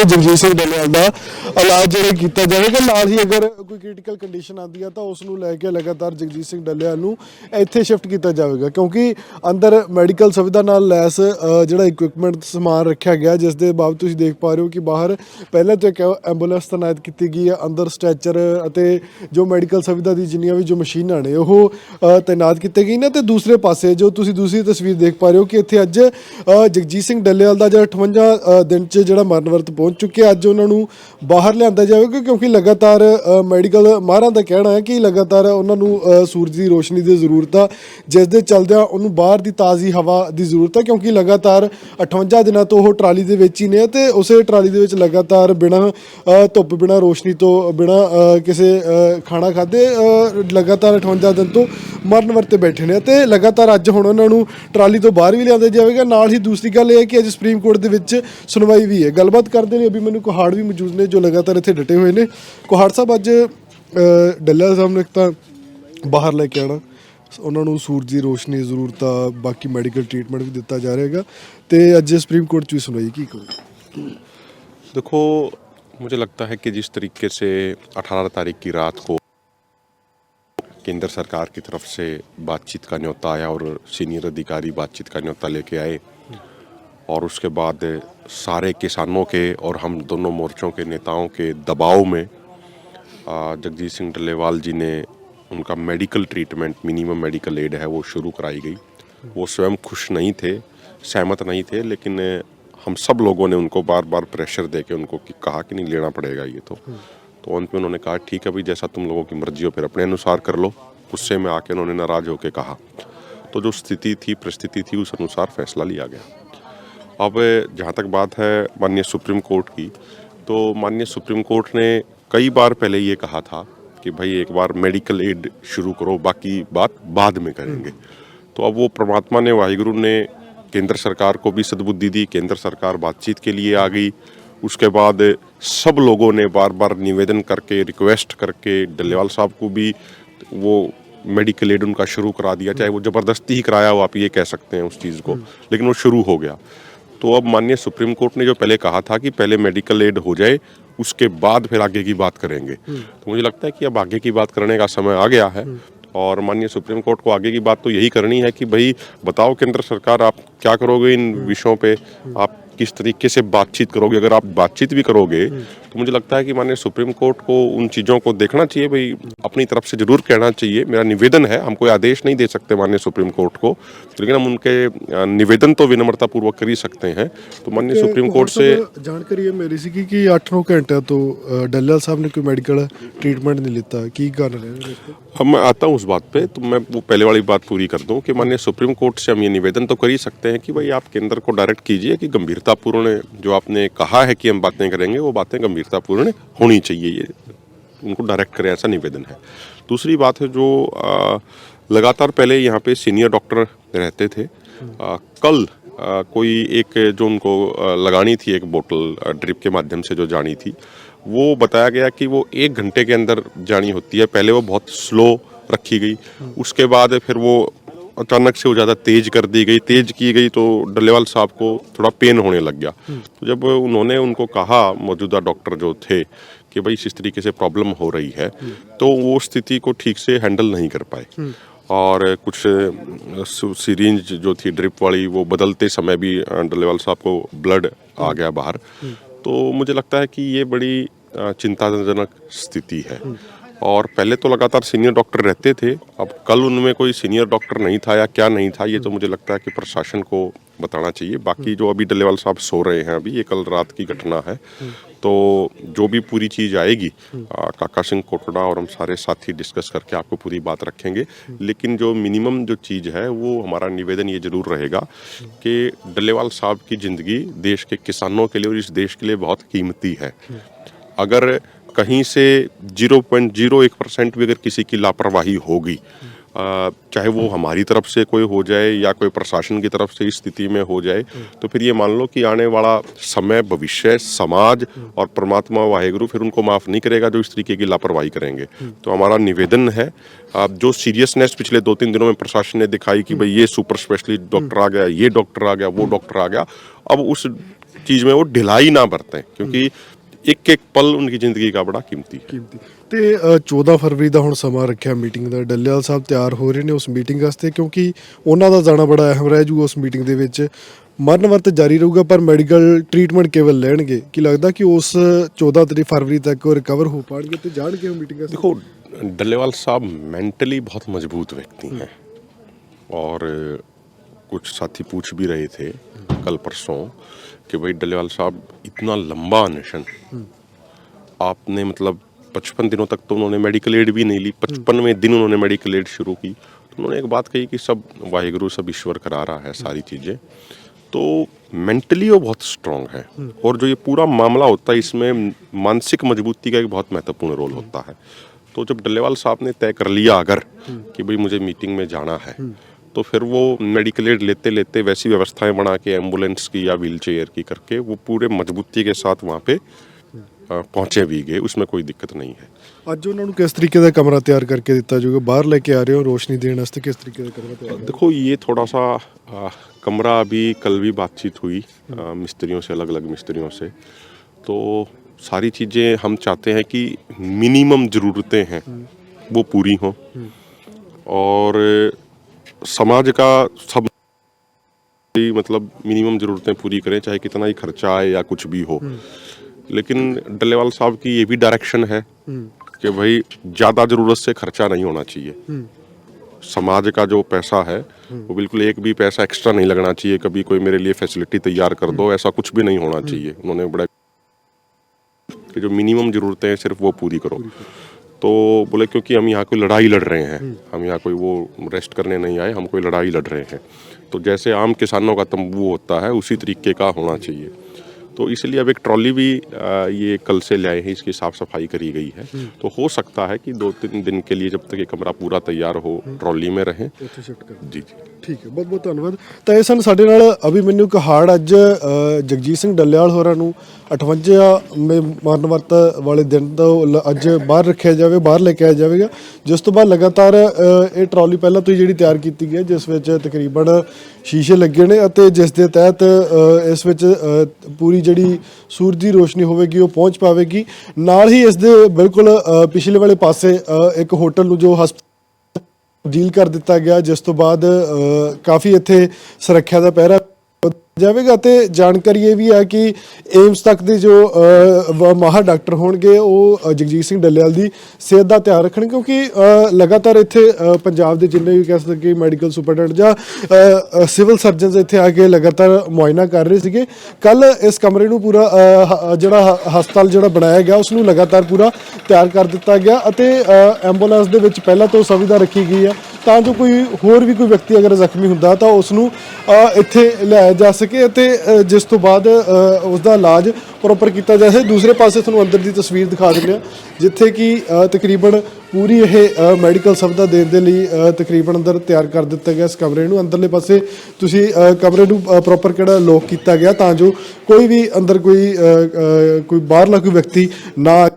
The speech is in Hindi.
ਜਗਜੀਤ ਸਿੰਘ ਡੱਲੇਵਾਲ ਦਾ ਇਲਾਜ ਜਿਹੜਾ ਕੀਤਾ ਜਾਵੇਗਾ। ਨਾਲ ਹੀ ਅਗਰ ਕੋਈ ਕ੍ਰਿਟੀਕਲ ਕੰਡੀਸ਼ਨ ਆਉਂਦੀ ਹੈ ਤਾਂ ਉਸ ਨੂੰ ਲੈ ਕੇ ਲਗਾਤਾਰ ਜਗਜੀਤ ਸਿੰਘ ਡੱਲੇਵਾਲ ਨੂੰ ਇੱਥੇ ਸ਼ਿਫਟ ਕੀਤਾ ਜਾਵੇਗਾ, ਕਿਉਂਕਿ ਅੰਦਰ ਮੈਡੀਕਲ ਸੁਵਿਧਾ ਨਾਲ ਲੈਸ ਜਿਹੜਾ ਇਕਵਿਪਮੈਂਟ ਸਮਾਨ ਰੱਖਿਆ ਗਿਆ, ਜਿਸ ਦੇ ਬਾਵਜੂਦ ਤੁਸੀਂ ਦੇਖ ਪਾ ਰਹੇ ਹੋ ਕਿ ਬਾਹਰ ਪਹਿਲਾਂ ਤੋਂ ਇੱਕ ਐਂਬੂਲੈਂਸ ਤੈਨਾਤ ਕੀਤੀ ਗਈ ਹੈ, ਅੰਦਰ ਸਟ੍ਰੈਚਰ ਅਤੇ ਜੋ ਮੈਡੀਕਲ ਸੁਵਿਧਾ ਦੀ ਜਿੰਨੀਆਂ ਵੀ ਜੋ ਮਸ਼ੀਨਾਂ ਨੇ ਉਹ ਤੈਨਾਤ ਕੀਤੇ ਗਏ ਨੇ। ਤੇ ਦੂਸਰੇ ਪਾਸੇ ਜੋ ਤੁਸੀਂ ਦੂਸਰੀ ਤਸਵੀਰ ਦੇਖ ਪਾ ਰਹੇ ਹੋ ਕਿ ਇੱਥੇ ਅੱਜ ਜਗਜੀਤ ਸਿੰਘ ਡੱਲੇਵਾਲ ਦਾ ਜਿਹੜਾ 58 ਦਿਨ 'ਚ ਜਿਹੜਾ ਮਰਨ ਵਰਤ ਪਹੁੰਚ ਚੁੱਕਿਆ, ਅੱਜ ਉਹਨਾਂ ਨੂੰ ਬਾਹਰ ਲਿਆਂਦਾ ਜਾਵੇਗਾ, ਕਿਉਂਕਿ ਲਗਾਤਾਰ ਮੈਡੀਕਲ ਮਾਹਰਾਂ ਦਾ ਕਹਿਣਾ ਹੈ ਕਿ ਲਗਾਤਾਰ ਉਹਨਾਂ ਨੂੰ ਸੂਰਜ ਦੀ ਰੋਸ਼ਨੀ ਦੀ ਜ਼ਰੂਰਤ ਆ, ਜਿਸ ਦੇ ਚੱਲਦਿਆਂ ਉਹਨੂੰ ਬਾਹਰ ਦੀ ਤਾਜ਼ੀ ਹਵਾ ਦੀ ਜ਼ਰੂਰਤ ਹੈ, ਕਿਉਂਕਿ ਲਗਾਤਾਰ 58 ਦਿਨਾਂ ਤੋਂ ਉਹ ਟਰਾਲੀ ਦੇ ਵਿੱਚ ਹੀ ਨੇ ਤੇ ਉਸੇ ਟਰਾਲੀ ਦੇ ਵਿੱਚ ਲਗਾਤਾਰ ਬਿਨਾਂ ਧੁੱਪ, ਬਿਨਾਂ ਰੋਸ਼ਨੀ ਤੋਂ, ਬਿਨਾਂ ਕਿਸੇ ਖਾਣਾ ਖਾਧੇ ਲਗਾਤਾਰ 58 ਦਿਨ ਤੋਂ ਮਰਨ ਵਰਤੇ ਬੈਠੇ ਨੇ। ਤੇ ਲਗਾਤਾਰ ਅੱਜ ਹੁਣ ਉਹਨਾਂ ਨੂੰ ਟਰਾਲੀ ਤੋਂ ਬਾਹਰ ਵੀ ਲਿਆਂਦਾ ਜਾਵੇਗਾ। ਨਾਲ ਹੀ ਦੂਸਰੀ ਗੱਲ ਇਹ ਹੈ ਕਿ ਅੱਜ ਸੁਪਰੀਮ ਕੋਰਟ ਦੇ ਵਿੱਚ ਸੁਣਵਾਈ ਵੀ ਹੈ। ਗੱਲਬਾਤ ਕਰਦੇ ਨੇ ਅਭੀ ਮੈਨੂੰ ਕੋਹਾੜ ਵੀ ਮੌਜੂਦ ਨੇ ਜੋ ਲਗਾਤਾਰ ਇੱਥੇ ਡਟੇ ਹੋਏ ਨੇ। ਕੋਹਾੜ ਸਾਹਿਬ, ਅੱਜ ਡੱਲੇਵਾਲ ਸਾਹਿਬ ਨੂੰ ਇੱਕ ਤਾਂ ਬਾਹਰ ਲੈ ਕੇ ਆਉਣਾ, ਉਹਨਾਂ ਨੂੰ ਸੂਰਜ ਦੀ ਰੋਸ਼ਨੀ ਦੀ ਜ਼ਰੂਰਤ ਆ, ਬਾਕੀ ਮੈਡੀਕਲ ਟ੍ਰੀਟਮੈਂਟ ਵੀ ਦਿੱਤਾ ਜਾ ਰਿਹਾ ਹੈਗਾ, ਤੇ ਅੱਜ ਸੁਪਰੀਮ कोर्ट 'ਚ ਵੀ ਸੁਣवाई की करो। देखो, मुझे लगता है कि जिस तरीके से 18 तारीख की रात को केंद्र सरकार की तरफ से बातचीत का न्योता आया और सीनियर अधिकारी बातचीत का न्योता लेके आए, और उसके बाद सारे किसानों के और हम दोनों मोर्चों के नेताओं के दबाव में जगजीत सिंह डल्लेवाल जी ने उनका medical treatment, minimum medical aid है वो शुरू कराई गई। वो स्वयं खुश नहीं थे, सहमत नहीं थे, लेकिन हम सब लोगों ने उनको बार बार प्रेशर दे के उनको कहा कि नहीं लेना पड़ेगा ये तो अंत में उन्होंने कहा ठीक है भाई, जैसा तुम लोगों की मर्जी हो फिर अपने अनुसार कर लो। गुस्से में आके उन्होंने नाराज़ होकर कहा, तो जो स्थिति थी, परिस्थिति थी, उस अनुसार फैसला लिया गया। अब जहाँ तक बात है माननीय सुप्रीम कोर्ट की, तो माननीय सुप्रीम कोर्ट ने कई बार पहले ये कहा था कि भाई एक बार मेडिकल एड शुरू करो, बाकी बात बाद में करेंगे। तो अब वो परमात्मा ने, वाहिगुरु ने केंद्र सरकार को भी सद्बुद्धि दी, केंद्र सरकार बातचीत के लिए आ गई। उसके बाद सब लोगों ने बार बार निवेदन करके, रिक्वेस्ट करके डल्लेवाल साहब को भी वो मेडिकल एड उनका शुरू करा दिया, चाहे वो ज़बरदस्ती ही कराया हो, आप ये कह सकते हैं उस चीज़ को, लेकिन वो शुरू हो गया। तो अब माननीय सुप्रीम कोर्ट ने जो पहले कहा था कि पहले मेडिकल एड हो जाए, उसके बाद फिर आगे की बात करेंगे, तो मुझे लगता है कि अब आगे की बात करने का समय आ गया है। और माननीय सुप्रीम कोर्ट को आगे की बात तो यही करनी है कि भाई बताओ केंद्र सरकार, आप क्या करोगे इन विषयों पे, आप किस तरीके से बातचीत करोगे। अगर आप बातचीत भी करोगे तो मुझे लगता है कि माननीय सुप्रीम कोर्ट को उन चीज़ों को देखना चाहिए, भाई अपनी तरफ से जरूर कहना चाहिए। मेरा निवेदन है, हम कोई आदेश नहीं दे सकते माननीय सुप्रीम कोर्ट को, लेकिन हम उनके निवेदन तो विनम्रतापूर्वक कर ही सकते हैं। तो माननीय सुप्रीम कोर्ट से ਜਾਣਕਾਰੀ ਇਹ ਮੇਰੀ ਸੀ ਕਿ 8-9 ਘੰਟਿਆਂ ਤੋਂ ਡੱਲੇਵਾਲ ਸਾਹਿਬ ने कोई मेडिकल ट्रीटमेंट नहीं लिता, की कारण है? अब मैं आता हूँ उस बात पे, तो मैं वो पहले वाली बात पूरी कर दूं कि माननीय सुप्रीम कोर्ट से हम ये निवेदन तो कर ही सकते हैं कि भाई आप केंद्र को डायरेक्ट कीजिए कि गंभीरतापूर्ण जो आपने कहा है कि हम बातें करेंगे, वो बातें गंभीरतापूर्ण होनी चाहिए, ये उनको डायरेक्ट करें, ऐसा निवेदन है। दूसरी बात है, जो लगातार पहले यहाँ पे सीनियर डॉक्टर रहते थे, कल कोई एक जो उनको लगानी थी, एक बोतल ड्रिप के माध्यम से जो जानी थी, वो बताया गया कि वो 1 घंटे के अंदर जानी होती है। पहले वो बहुत स्लो रखी गई, उसके बाद फिर वो अचानक से वो ज़्यादा तेज़ कर दी गई, तेज़ की गई तो डल्लेवाल साहब को थोड़ा पेन होने लग गया। तो जब उन्होंने उनको कहा, मौजूदा डॉक्टर जो थे, कि भाई इस तरीके से प्रॉब्लम हो रही है, तो वो स्थिति को ठीक से हैंडल नहीं कर पाए, और कुछ सिरिंज जो थी ड्रिप वाली, वो बदलते समय भी डल्लेवाल साहब को ब्लड आ गया बाहर। तो मुझे लगता है कि ये बड़ी चिंताजनक स्थिति है। और पहले तो लगातार सीनियर डॉक्टर रहते थे, अब कल उनमें कोई सीनियर डॉक्टर नहीं था या क्या नहीं था, ये तो मुझे लगता है कि प्रशासन को बताना चाहिए। बाकी जो अभी डल्लेवाल साहब सो रहे हैं, अभी ये कल रात की घटना है, तो जो भी पूरी चीज़ आएगी, काका सिंह कोटड़ा और हम सारे साथी डिस्कस करके आपको पूरी बात रखेंगे। लेकिन जो मिनिमम जो चीज़ है, वो हमारा निवेदन ये ज़रूर रहेगा कि डल्लेवाल साहब की ज़िंदगी देश के किसानों के लिए और इस देश के लिए बहुत कीमती है। अगर कहीं से 0.01% भी अगर किसी की लापरवाही होगी, चाहे वो हमारी तरफ से कोई हो जाए या कोई प्रशासन की तरफ से इस स्थिति में हो जाए, तो फिर ये मान लो कि आने वाला समय, भविष्य, समाज और परमात्मा वाहेगुरु फिर उनको माफ़ नहीं करेगा जो इस तरीके की लापरवाही करेंगे। तो हमारा निवेदन है, जो सीरियसनेस पिछले 2-3 दिनों में प्रशासन ने दिखाई कि भाई ये सुपर स्पेशलिस्ट डॉक्टर आ गया, ये डॉक्टर आ गया, वो डॉक्टर आ गया, अब उस चीज़ में वो ढिलाई ना बरतें, क्योंकि एक एक पल उनकी ज़िंदगी का बड़ा कीमती है। ਕੀਮਤੀ ਤੇ 14 ਫਰਵਰੀ ਦਾ ਹੁਣ ਸਮਾਂ ਰੱਖਿਆ ਮੀਟਿੰਗ ਦਾ। ਡੱਲੇਵਾਲ ਸਾਹਿਬ ਤਿਆਰ ਹੋ ਰਹੇ ਨੇ ਉਸ ਮੀਟਿੰਗ ਵਾਸਤੇ, ਕਿਉਂਕਿ ਉਹਨਾਂ ਦਾ ਜਾਣਾ ਬੜਾ ਅਹਿਮ ਰਹਿ ਜੂਗਾ ਉਸ ਮੀਟਿੰਗ ਦੇ ਵਿੱਚ। ਮਰਨ ਵਰਤ ਜਾਰੀ ਰਹੂਗਾ ਪਰ ਮੈਡੀਕਲ ਟ੍ਰੀਟਮੈਂਟ ਕੇਵਲ ਲੈਣਗੇ। ਕੀ ਲੱਗਦਾ ਕਿ ਉਸ 14 ਫਰਵਰੀ ਤੱਕ ਉਹ ਰਿਕਵਰ ਹੋ ਪਾਣਗੇ ਤੇ ਜਾਣਗੇ ਉਹ ਮੀਟਿੰਗ ਵਾਸਤੇ? देखो, डल्लेवाल साहब मेंटली बहुत मजबूत व्यक्ति हैं, और कुछ साथी पूछ भी रहे थे कल परसों कि भाई डल्लेवाल साहब इतना लंबा अनशन आपने, मतलब 55 दिनों तक तो उन्होंने मेडिकल एड भी नहीं ली, 55वें दिन उन्होंने मेडिकल एड शुरू की। तो उन्होंने एक बात कही कि सब वाहिगुरु, सब ईश्वर करा रहा है सारी चीज़ें। तो मेंटली वो बहुत स्ट्रांग है, और जो ये पूरा मामला होता है इसमें मानसिक मजबूती का एक बहुत महत्वपूर्ण रोल होता है। तो जब डल्लेवाल साहब ने तय कर लिया अगर कि भाई मुझे मीटिंग में जाना है, तो फिर वो मेडिकल एड लेते लेते वैसी व्यवस्थाएं बना के एम्बुलेंस की या व्हील चेयर की करके वो पूरे मजबूती के साथ वहाँ पे पहुँचे भी गए, उसमें कोई दिक्कत नहीं है। ਅੱਜ ਉਹਨਾਂ ਨੂੰ ਕਿਸ ਤਰੀਕੇ ਦਾ ਕਮਰਾ ਤਿਆਰ ਕਰਕੇ ਦਿੱਤਾ ਜਾਊਗਾ? ਬਾਹਰ ਲੈ ਕੇ ਆ ਰਹੇ ਹੋ ਰੋਸ਼ਨੀ ਦੇਣ ਵਾਸਤੇ, ਕਿਸ ਤਰੀਕੇ ਦਾ ਕਮਰਾ ਤਿਆਰ? देखो, ये थोड़ा सा कमरा, अभी कल भी बातचीत हुई मिस्त्रियों से, अलग अलग मिस्त्रियों से, तो सारी चीज़ें हम चाहते हैं कि मिनिमम ज़रूरतें हैं वो पूरी हों, और समाज का सब मतलब मिनिमम ज़रूरतें पूरी करें, चाहे कितना ही खर्चा आए या कुछ भी हो। लेकिन डल्लेवाल साहब की ये भी डायरेक्शन है कि भाई ज़्यादा ज़रूरत से खर्चा नहीं होना चाहिए। समाज का जो पैसा है वो बिल्कुल एक भी पैसा एक्स्ट्रा नहीं लगना चाहिए, कभी कोई मेरे लिए फैसिलिटी तैयार कर दो, ऐसा कुछ भी नहीं होना चाहिए। उन्होंने बड़ा कि जो मिनिमम ज़रूरतें हैं सिर्फ वो पूरी करो। तो बोले क्योंकि हम यहाँ कोई लड़ाई लड़ रहे हैं, हम यहाँ कोई वो रेस्ट करने नहीं आए, हम कोई लड़ाई लड़ रहे हैं। तो जैसे आम किसानों का तंबू होता है उसी तरीके का होना चाहिए। तो इसलिए अब एक ट्रॉली भी ये कल से लाए हैं, इसकी साफ़ सफाई करी गई है। तो हो सकता है कि 2-3 दिन के लिए, जब तक ये कमरा पूरा तैयार हो, ट्रॉली में रहें। ਉੱਥੇ ਸ਼ਿਫਟ ਕਰ। जी जी। ਠੀਕ ਹੈ, ਬਹੁਤ ਬਹੁਤ ਧੰਨਵਾਦ। ਤਾਂ ਇਹ ਸਨ ਸਾਡੇ ਨਾਲ ਅਭਿਮਨਿਊ ਕਹਾੜ। ਅੱਜ ਜਗਜੀਤ ਸਿੰਘ ਡੱਲੇਵਾਲ ਹੋਰਾਂ ਨੂੰ 58ਵੇਂ ਮਰਨ ਵਰਤ ਵਾਲੇ ਦਿਨ ਤੋਂ ਅੱਜ ਬਾਹਰ ਰੱਖਿਆ ਜਾਵੇ, ਬਾਹਰ ਲੈ ਕੇ ਆਇਆ ਜਾਵੇਗਾ, ਜਿਸ ਤੋਂ ਬਾਅਦ ਲਗਾਤਾਰ ਇਹ ਟਰਾਲੀ ਪਹਿਲਾਂ ਤੋਂ ਹੀ ਜਿਹੜੀ ਤਿਆਰ ਕੀਤੀ ਗਈ ਹੈ, ਜਿਸ ਵਿੱਚ ਤਕਰੀਬਨ ਸ਼ੀਸ਼ੇ ਲੱਗੇ ਨੇ, ਅਤੇ ਜਿਸ ਦੇ ਤਹਿਤ ਇਸ ਵਿੱਚ ਪੂਰੀ ਜਿਹੜੀ ਸੂਰਜ ਦੀ ਰੋਸ਼ਨੀ ਹੋਵੇਗੀ ਉਹ ਪਹੁੰਚ ਪਾਵੇਗੀ। ਨਾਲ ਹੀ ਇਸ ਦੇ ਬਿਲਕੁਲ ਪਿਛਲੇ ਵਾਲੇ ਪਾਸੇ ਇੱਕ ਹੋਟਲ ਨੂੰ ਜੋ ਤਬਦੀਲ ਕਰ ਦਿੱਤਾ ਗਿਆ, ਜਿਸ ਤੋਂ ਬਾਅਦ ਕਾਫੀ ਇੱਥੇ ਸੁਰੱਖਿਆ ਦਾ ਪਹਿਰਾ ਜਾਵੇਗਾ। ਤੇ ਜਾਣਕਾਰੀ ਇਹ ਵੀ ਹੈ ਕਿ ਏਮਸ ਤੱਕ ਦੇ ਜੋ ਮਾਹਰ ਡਾਕਟਰ ਹੋਣਗੇ ਉਹ ਜਗਜੀਤ ਸਿੰਘ ਡੱਲੇਵਾਲ ਦੀ ਸਿਹਤ ਦਾ ਧਿਆਨ ਰੱਖਣ, ਕਿਉਂਕਿ ਲਗਾਤਾਰ ਇੱਥੇ ਪੰਜਾਬ ਦੇ ਜਿੰਨੇ ਵੀ ਕਹਿ ਸਕਦੇ ਮੈਡੀਕਲ ਸੁਪਰਡੈਂਟ ਜਾਂ ਸਿਵਲ ਸਰਜਨਸ ਇੱਥੇ ਆ ਕੇ ਲਗਾਤਾਰ ਮੁਆਇਨਾ ਕਰ ਰਹੇ ਸੀਗੇ। ਕੱਲ ਇਸ ਕਮਰੇ ਨੂੰ ਪੂਰਾ ਜਿਹੜਾ ਹਸਪਤਾਲ ਜਿਹੜਾ ਬਣਾਇਆ ਗਿਆ ਉਸ ਨੂੰ ਲਗਾਤਾਰ ਪੂਰਾ ਤਿਆਰ ਕਰ ਦਿੱਤਾ ਗਿਆ, ਅਤੇ ਐਂਬੂਲੈਂਸ ਦੇ ਵਿੱਚ ਪਹਿਲਾਂ ਤੋਂ ਸੁਵਿਧਾ ਰੱਖੀ ਗਈ ਹੈ ਤਾਂ ਜੋ ਕੋਈ ਹੋਰ ਵੀ ਕੋਈ ਵਿਅਕਤੀ ਅਗਰ ਜ਼ਖਮੀ ਹੁੰਦਾ ਤਾਂ ਉਸ ਨੂੰ ਇੱਥੇ ਲਿਆਇਆ ਜਾ ਸਕੇ, ਅਤੇ ਜਿਸ ਤੋਂ ਬਾਅਦ ਉਸ ਦਾ ਇਲਾਜ ਪ੍ਰੋਪਰ ਕੀਤਾ ਜਾ ਸਕੇ। ਦੂਸਰੇ ਪਾਸੇ ਤੁਹਾਨੂੰ ਅੰਦਰ ਦੀ ਤਸਵੀਰ ਦਿਖਾ ਦਿੰਦੇ ਹਾਂ, ਜਿੱਥੇ ਕਿ ਤਕਰੀਬਨ ਪੂਰੀ ਇਹ ਮੈਡੀਕਲ ਸੁਵਿਧਾ ਦੇਣ ਦੇ ਲਈ ਤਕਰੀਬਨ ਅੰਦਰ ਤਿਆਰ ਕਰ ਦਿੱਤਾ ਗਿਆ ਇਸ ਕਮਰੇ ਨੂੰ। ਅੰਦਰਲੇ ਪਾਸੇ ਤੁਸੀਂ ਕਮਰੇ ਨੂੰ ਪ੍ਰੋਪਰ ਕਿਹੜਾ ਲੋਕ ਕੀਤਾ ਗਿਆ ਤਾਂ ਜੋ ਕੋਈ ਵੀ ਅੰਦਰ ਕੋਈ ਬਾਹਰਲਾ ਕੋਈ ਵਿਅਕਤੀ ਨਾ